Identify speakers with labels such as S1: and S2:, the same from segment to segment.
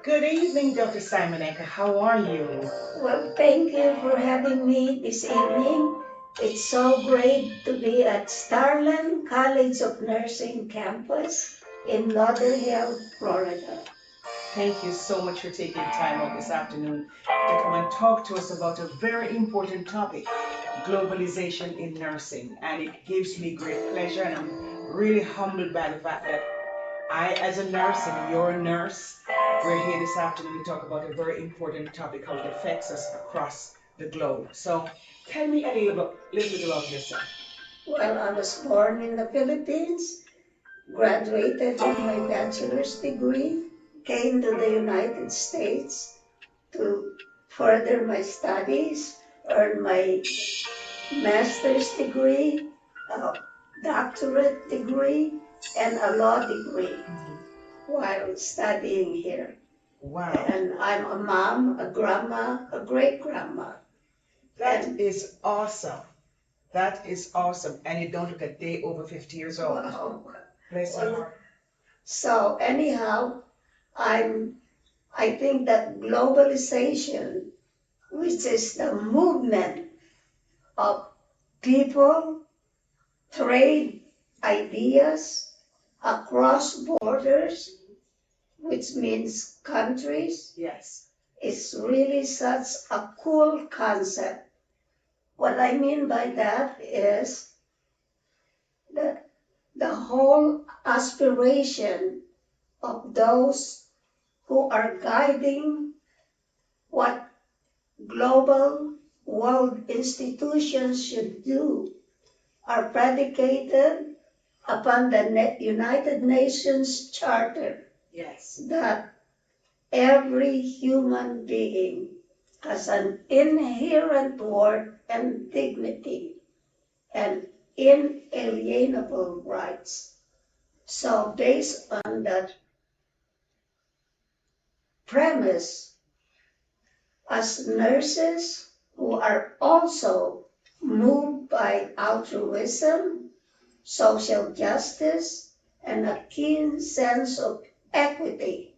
S1: Good evening, Dr. Simunek. How are you?
S2: Well, thank you for having me this evening. It's so great to be at Starlen College of Nursing campus in Lauderhill, Florida.
S1: Thank you so much for taking time out this afternoon to come and talk to us about a very important topic, globalization in nursing. And it gives me great pleasure, and I'm really humbled by the fact that I, as a nurse, and you're a nurse, we're here this afternoon to talk about a very important topic, how it affects us across the globe. So tell me a little bit about yourself.
S2: Well, I was born in the Philippines, graduated with my bachelor's degree, came to the United States to further my studies, earn my master's degree, a doctorate degree, and a law degree while studying here.
S1: Wow.
S2: And I'm a mom, a grandma, a great grandma.
S1: That is awesome. That is awesome. And you don't look a day over 50 years old.
S2: Wow.
S1: Bless your heart.
S2: So anyhow, I think that globalization, which is the movement of people, trade, ideas across borders, which means countries,
S1: Yes.
S2: is really such a cool concept. What I mean by that is that the whole aspiration of those who are guiding what global world institutions should do are predicated upon the United Nations Charter.
S1: Yes.
S2: That every human being has an inherent worth and dignity and inalienable rights. So based on that premise, as nurses who are also moved by altruism, social justice, and a keen sense of equity,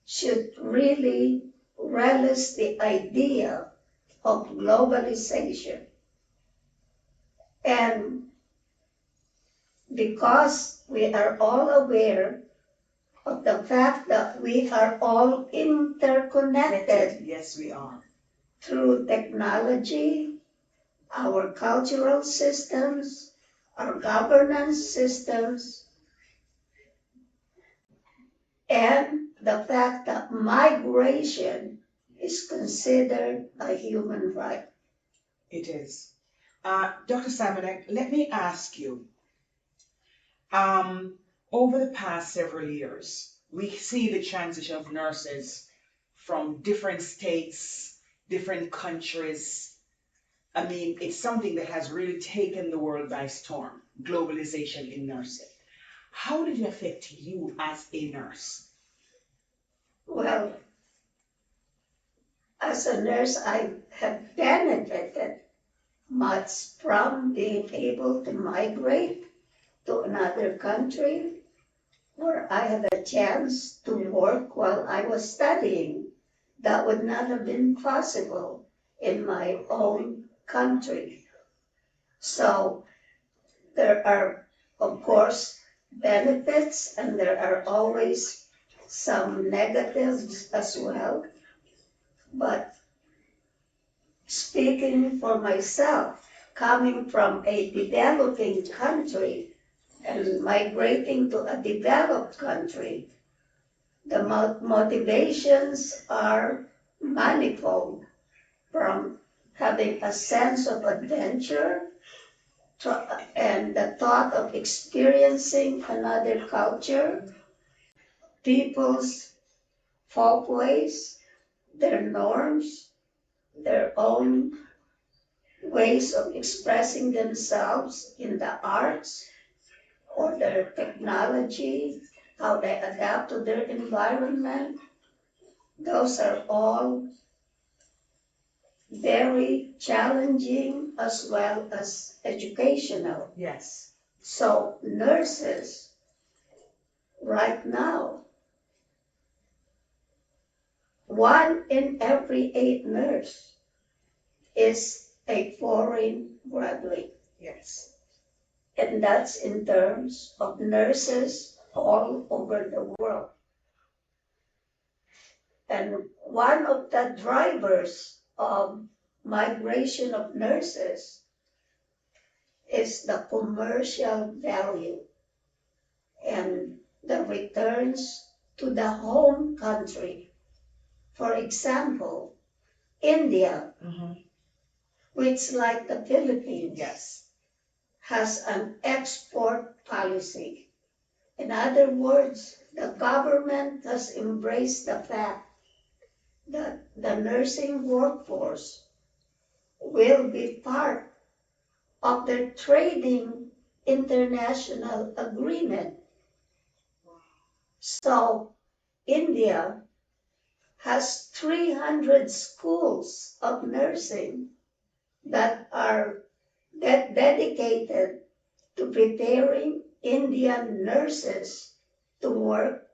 S2: should really relish the idea of globalization. And because we are all aware of the fact that we are all interconnected.
S1: Yes, we are.
S2: Through technology, our cultural systems, our governance systems, and the fact that migration is considered a human right.
S1: It is. Dr. Simonek, let me ask you, over the past several years, we see the transition of nurses from different states, different countries. I mean, it's something that has really taken the world by storm, globalization in nursing. How did it affect you as a nurse?
S2: Well, as a nurse, I have benefited much from being able to migrate to another country where I had a chance to work while I was studying. That would not have been possible in my own country. So there are, of course, benefits, and there are always some negatives as well. But speaking for myself, coming from a developing country and migrating to a developed country, the motivations are manifold, from having a sense of adventure and the thought of experiencing another culture, people's folkways, their norms, their own ways of expressing themselves in the arts or their technology, how they adapt to their environment. Those are all very challenging as well as educational.
S1: Yes.
S2: So nurses right now, 1 in every 8 nurse is a foreign graduate.
S1: Yes.
S2: And that's in terms of nurses all over the world. And one of the drivers of migration of nurses is the commercial value and the returns to the home country. For example, India, which like the Philippines,
S1: Yes.
S2: has an export policy. In other words, the government has embraced the fact that the nursing workforce will be part of their trading international agreement. So India has 300 schools of nursing that are dedicated to preparing Indian nurses to work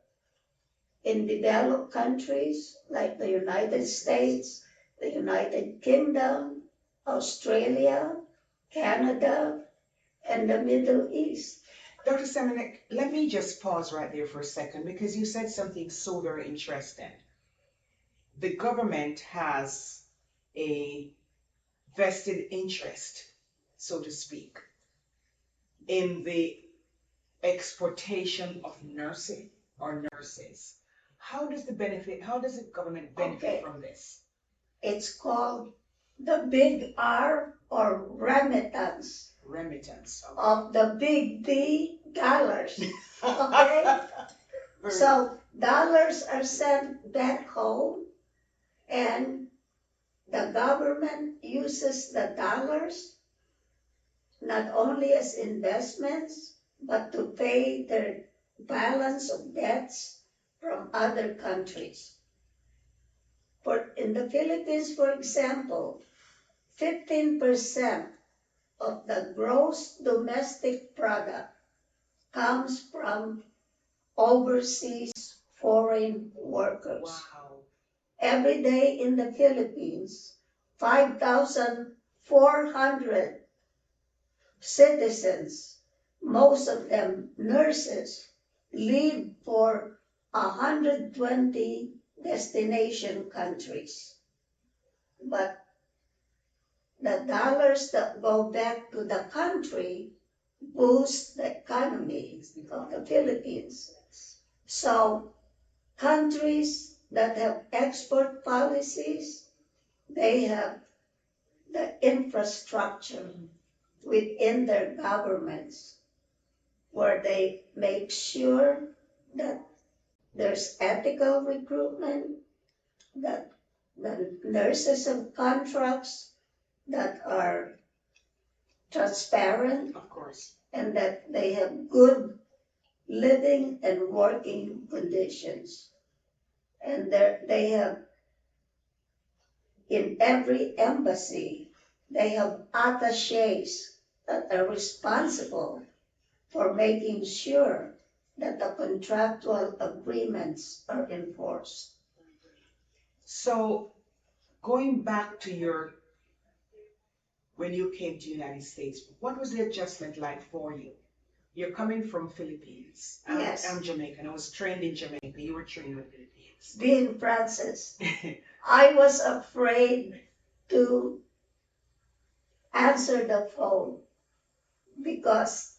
S2: in developed countries like the United States, the United Kingdom, Australia, Canada, and the Middle East.
S1: Dr. Semenek, let me just pause right there for a second because you said something so very interesting. The government has a vested interest, so to speak, in the exportation of nursing or nurses. How does the government benefit from this?
S2: It's called the big R or remittance.
S1: Remittance. Okay.
S2: Of the big D, dollars. Okay? So dollars are sent back home and the government uses the dollars not only as investments, but to pay their balance of debts from other countries. In the Philippines, for example, 15% of the gross domestic product comes from overseas foreign workers.
S1: Wow.
S2: Every day in the Philippines, 5,400 citizens, most of them nurses, leave for 120 destination countries. But the dollars that go back to the country boost the economy of the Philippines. So countries that have export policies, they have the infrastructure within their governments where they make sure that there's ethical recruitment, that the nurses have contracts that are transparent,
S1: of course,
S2: and that they have good living and working conditions. And they have, in every embassy, they have attachés that are responsible for making sure that the contractual agreements are enforced.
S1: So going back to when you came to the United States, what was the adjustment like for you? You're coming from Philippines.
S2: Yes.
S1: I'm Jamaican. I was trained in Jamaica. You were trained in the Philippines.
S2: Being Francis, I was afraid to answer the phone because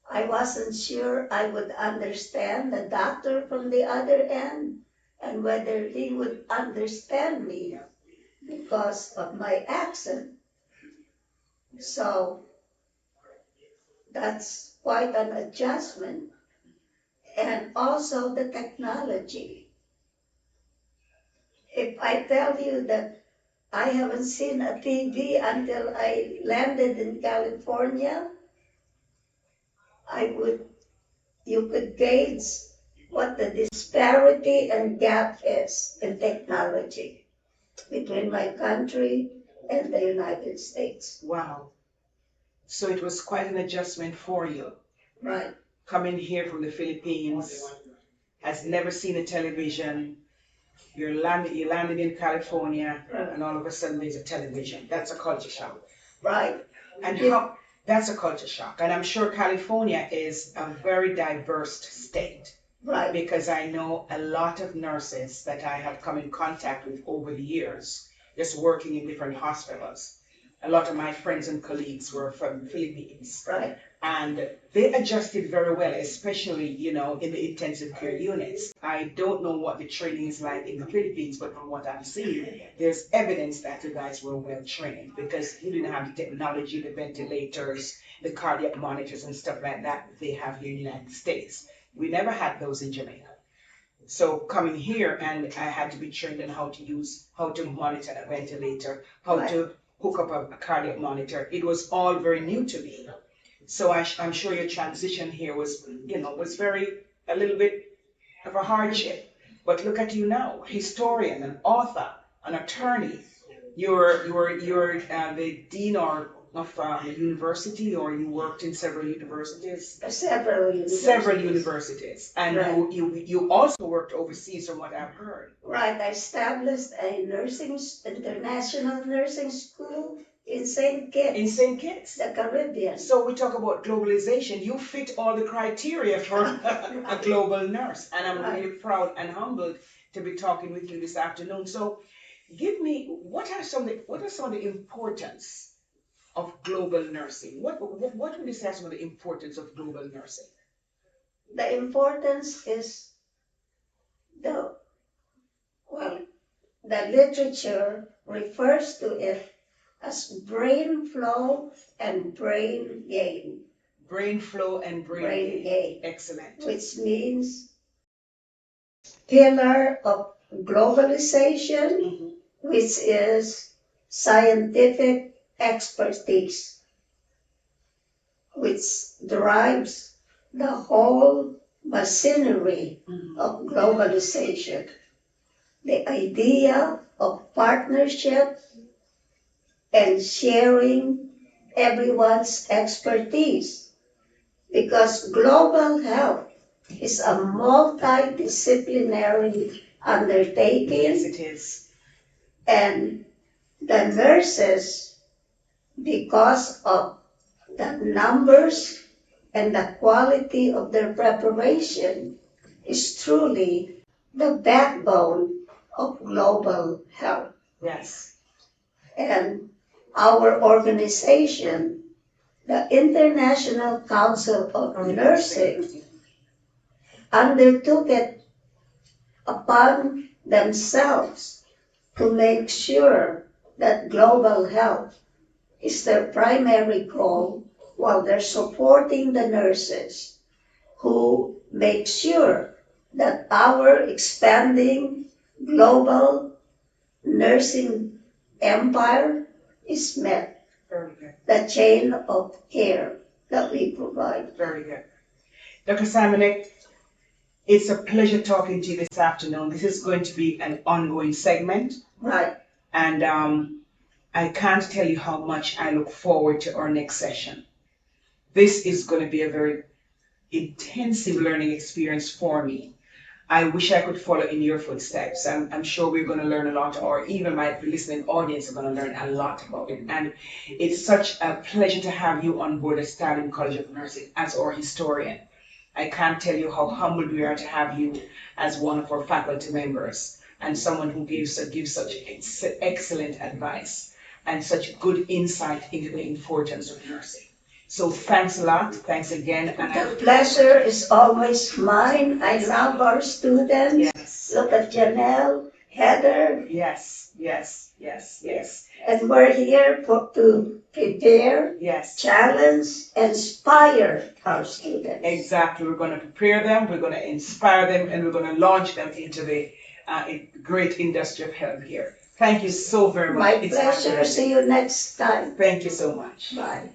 S2: I wasn't sure I would understand the doctor from the other end and whether he would understand me because of my accent. So that's quite an adjustment. And also the technology. If I tell you that I haven't seen a TV until I landed in California, you could gauge what the disparity and gap is in technology between my country and the United States.
S1: Wow. So it was quite an adjustment for you.
S2: Right.
S1: Coming here from the Philippines, has never seen a television. You landed in California, and all of a sudden there's a television. That's a culture shock.
S2: Right.
S1: And how that's a culture shock. And I'm sure California is a very diverse state.
S2: Right.
S1: Because I know a lot of nurses that I have come in contact with over the years, just working in different hospitals. A lot of my friends and colleagues were from the Philippines.
S2: Right.
S1: And they adjusted very well, especially, in the intensive care units. I don't know what the training is like in the Philippines, but from what I'm seeing, there's evidence that you guys were well trained because you didn't have the technology, the ventilators, the cardiac monitors and stuff like that they have here in the United States. We never had those in Jamaica. So coming here, and I had to be trained on how to monitor a ventilator, how to hook up a cardiac monitor. It was all very new to me. So I'm sure your transition here was a little bit of a hardship. But look at you now, historian, an author, an attorney. You're the dean of a university, or you worked in several universities. Several universities, and
S2: Right.
S1: you also worked overseas, from what I've heard.
S2: Right. I established a international nursing school in St. Kitts.
S1: In St. Kitts,
S2: the Caribbean.
S1: So we talk about globalization. You fit all the criteria for a global nurse, and I'm really proud and humbled to be talking with you this afternoon. So, give me what are some of the importance of global nursing? What would you say are some of the importance of global nursing?
S2: The importance is the well, the literature refers to it as brain flow and brain gain.
S1: Brain flow and brain gain. Excellent.
S2: Which means pillar of globalization, which is scientific expertise, which drives the whole machinery of globalization. The idea of partnership and sharing everyone's expertise, because global health is a multidisciplinary undertaking.
S1: Yes, it is.
S2: And the nurses, because of the numbers and the quality of their preparation, is truly the backbone of global health.
S1: Yes.
S2: And our organization, the International Council of Nursing, undertook it upon themselves to make sure that global health is their primary goal, while they're supporting the nurses who make sure that our expanding global nursing empire is met.
S1: Very good.
S2: The chain of care that we provide.
S1: Very good. Dr. Simunek, it's a pleasure talking to you this afternoon. This is going to be an ongoing segment.
S2: Right.
S1: And I can't tell you how much I look forward to our next session. This is going to be a very intensive learning experience for me. I wish I could follow in your footsteps. I'm sure we're going to learn a lot, or even my listening audience are going to learn a lot about it. And it's such a pleasure to have you on board at Starlen College of Nursing as our historian. I can't tell you how humbled we are to have you as one of our faculty members and someone who gives such excellent advice and such good insight into the importance of nursing. So thanks a lot. Thanks again. And
S2: the pleasure is always mine. I love our students.
S1: Yes.
S2: Look at Janelle, Heather.
S1: Yes, yes, yes, yes.
S2: And we're here to prepare,
S1: yes,
S2: challenge, inspire our students.
S1: Exactly. We're going to prepare them, we're going to inspire them, and we're going to launch them into the great industry of health here. Thank you so very much.
S2: My pleasure. See you next time.
S1: Thank you so much.
S2: Bye.